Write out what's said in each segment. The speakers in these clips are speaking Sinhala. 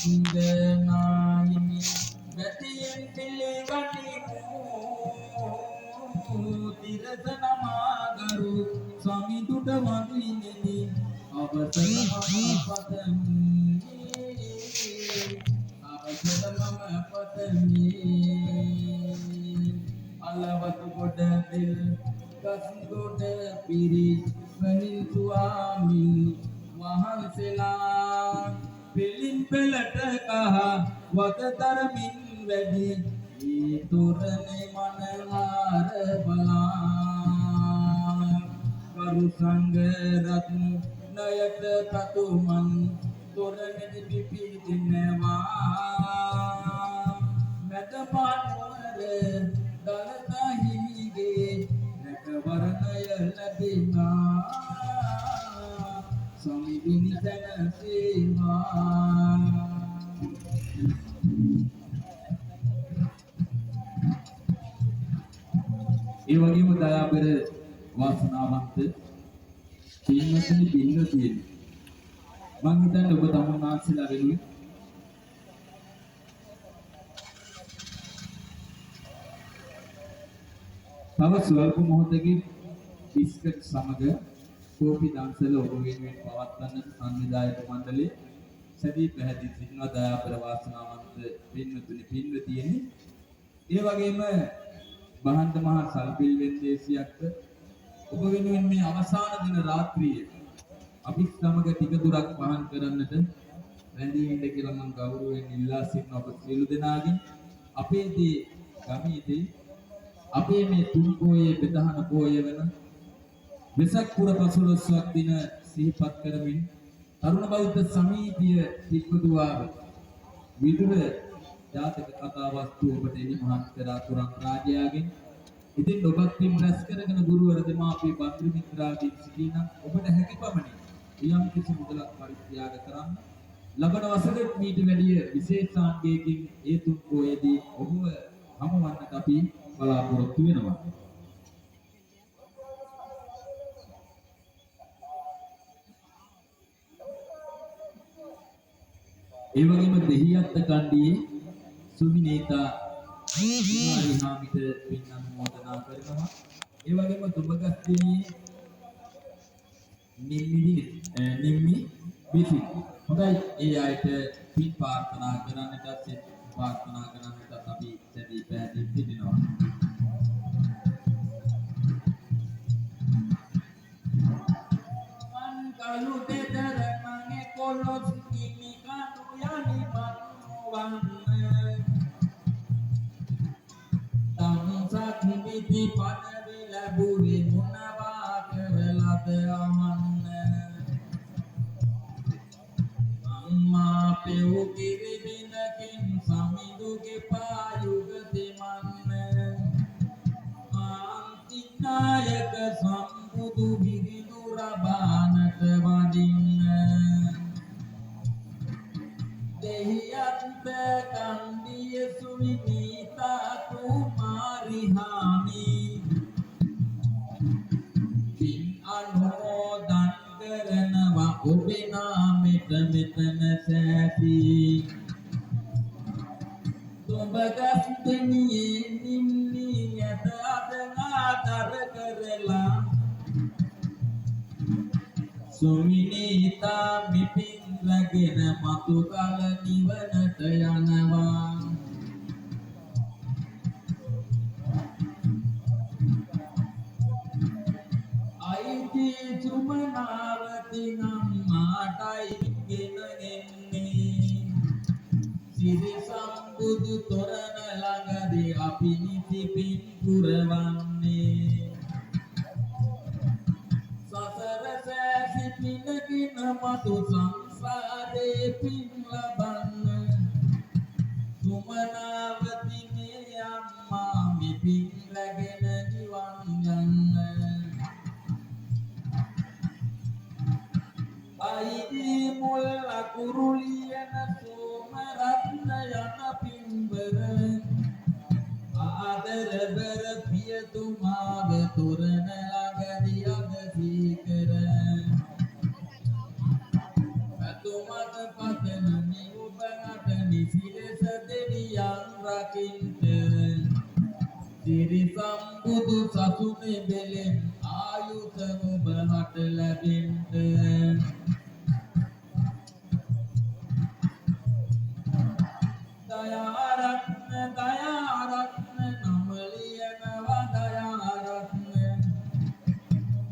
සිඳනායිනි වැටියෙන් පිළිගනිමු තිරසන මාගරු සමිඳුට වඳිනෙමි අවසර මම පතමි අලවතු කොට දිල් කස්ගොඩ පිරි වනින් ස්වාමි වහන්සේලා පිළින් පෙළට කහ වතතරමින් වැඩි ඒ තොරණේ මනලාර බලා කරු සංඝ රත්නයට තතුමන් තොරණේ පිපිදිනවා මැද පානුවර දලත හිමිගේ නැකවරණය ලැබෙනා සමිඳුනි සැනසීමා ඒ වගේම දයාබර වාසනාවන්ත පින්වත්නි පින්වතියනි මම හිතන්නේ ඔබ තමුන්නාන්සලා වෙනුවෙන් තව ස්වල්ප මොහොතකින් බිස්කට් සමග කෝපි දන්සල ඔබ වෙනුවෙන් පවත්වන්නට සංවිධායක මණ්ඩලයේ සැදී පැහැදී සිටිනවා දයාබර වාසනාවන්ත පින්වතුනි පින්වතියනි ඒ වගේම බහන්ත මහා සල්පිල් වෙන්දේසියක්ද ඔබ වෙනුවෙන් මේ අවසාන දින රාත්‍රියේ අපි සමග ටික දුරක් පහන් කරන්නට රැඳී ඉන්න කියලා මම ගෞරවයෙන් ඉල්ලා සිටින ඔබ සියලු දෙනාගෙන් අපේදී ගමේදී අපේ මේ තුන් පොයේ ප්‍රධාන පොය වෙන වෙසක් පුර 15ක් දින සිහිපත් කරමින් තරුණ බෞද්ධ සමීතිය තික්කදුවාව විදුර ජාතක කතා වස්තු ඔබට එලිමහත් කරා තුරන් රාජයාගෙන් ඉතින් ඔබත් පින් රැස් කරගෙන ගුරුවර දෙමාපිය බන්දු මිත්‍රාදීන් සිටින ඔබට හැකි පමණින් යම් කිසි මුදලක් පරිත්‍යාග කරන්න ලබන වසරේ මීට වැඩිය විශේෂාංගයකින් ඒ තුන් පොයේදී ඔබව හමුවන්නට අපි බලාපොරොත්තු වෙනවා. ඒ වගේම දෙහියත්ත කණ්ඩියේ සුමිනේතා හාමිට පින් අනුමෝදනා කරනවා. ඒ වගේම දුබගස්තියේ නිම්මි විසි හොඳයි ඒ අයට පින් ප්‍රාර්ථනා කරන්නටත් ප්‍රාර්ථනා කරන්නටත් අපි සැදී පැහැදිලි සිටිනවා. මන් කලු දෙදර මගේ කොළොස් කිමි කටු යනි මනුවන් තමුසක් නිති පනවි ලැබුවේ මොනවා කරලද අමන්න අම්මා පෙව් කිරි දිනකින් සමිඳුගේ පායුගති මන්න ආන්තිනායක සම්බුදු බිරිඳු රබානට වදින්න දෙහියන්ත කන්දිය සුවිනීතා කුමාරි හාමි පින් අනුමෝදන් කරනවා ඔබේ නාමෙට මෙතන සෑදී දුබගස්තනියේ නිම්මි යත අදනාතර කරලා සුමිනීතා මිපින් රැගෙන මතු කල නිවනට යනවා අයිති සුමනාවති අම්මාටයි ගෙන එන්නේ සිරි සම්බුදු තොරණ ළඟදී අපි නිති පින් පුරවන්නේ සසර සෑසි පිනකින මතු සංසාරේ පින් ලබන්න සුමනාවති මේ අම්මා මිපින් රැගෙන නිවන් යන්න අයිති මුල් අකුරුලියන සෝම රත්න යන පින්බර ආදර බර පියතුමාව තොරණ ළඟදී අද සීකර අතුමත පතන නිඋපන දකින්ට සිරි සම්බුදු සසුනේ බෙලෙන් ආයුෂ නුඹහට ලැබෙන්ට දයාරත්න නම ලියනවා දයාරත්න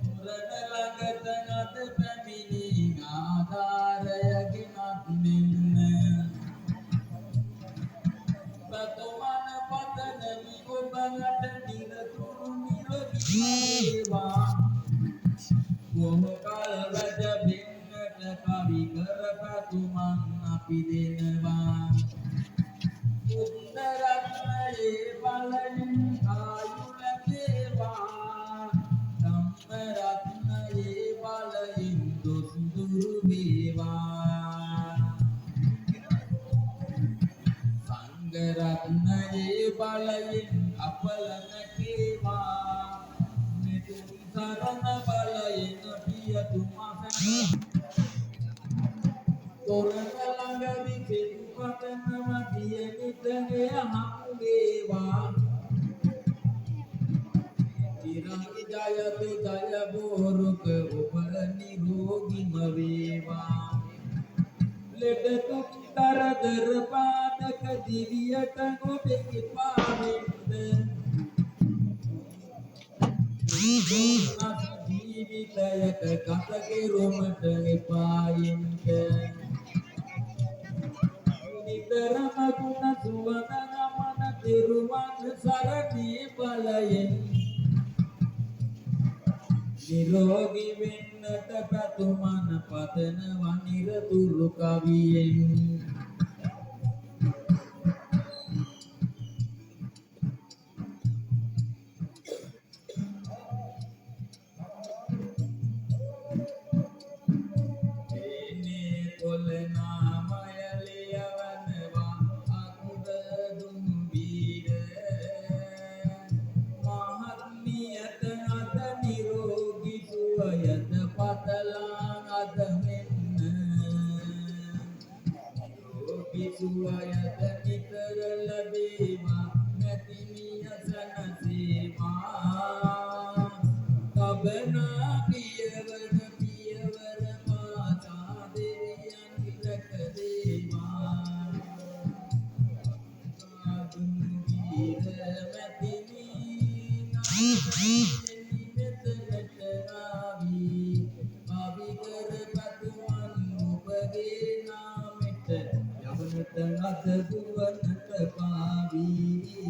මුරණ ළඟට නද පැමිණි ආධාරය ගෙනත් දෙන්න ප්‍රතුමන පතනමි ඔබලට නිරතුරු නිරෝගී වේවා කොහොකල් රජ බින්නට කවි කර ප්‍රතුමන් අපි දෙනවා උත්තරත්නයේ බලයෙන් ආයු ලැබේවා ධම්මරත්නයේ බලයෙන් දොස් දුරු වේවා සංඝරත්නයේ බලයෙන් අපල නැකේවා මෙතුන් සරණ බලයෙන් පියතුමා තොරණ ළඟදී සිටු පතනම දිය නිතගේ හමු වේවා චිරංගි ජයතු ජය බෝරුක ඔබ නිරෝගීම වේවා ලෙඩ දුක් තරදර පාදක දිවියට ඔබේ පාවෙන්න ජීවිතයට ගත කෙරුමට එපායෙන්ට නිතරම ගුණ සුවඳ නමන තිරුවන් සරණේ බලයෙන් නිරෝගී වෙන්නට ප්‍රතුමන පතනවා නිරතුරු කවියෙන් සුවයද නිතර ලැබේවා නැතිමිය සනසේවා තබනා පියවර පියවර මාතා දෙවියන් රැක දේවා සාදුන් වීර මැතිනී මෙතනට ආවී අවිකර පතුමන් ඔබගේ නාමෙට යවනට අද දුවනට පාවී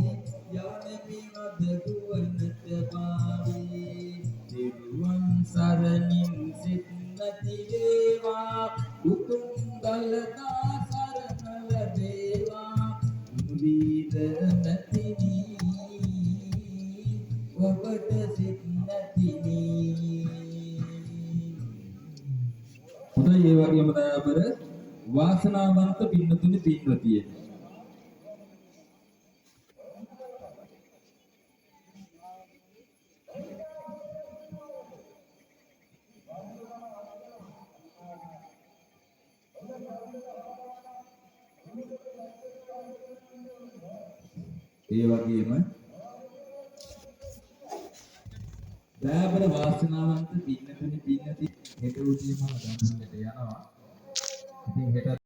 යවනමි අද දුවනට පාවී දිරුවන් සරණින් සිත් නැති වේවා උතුම් දලදා සරණ ලැබේවා වීර නැතිනී ඔබට සිත් නැතිනී හොඳයි ඒ වගේම දයාබර වාසනාවන්ත පින්නතුනි පින්වතිය ඒ වගේම දයාබර වාසනාවන්ත පින්නතුනි පින්නති හෙට උදේම ගන්නට යනවා ඉතින් හෙටත්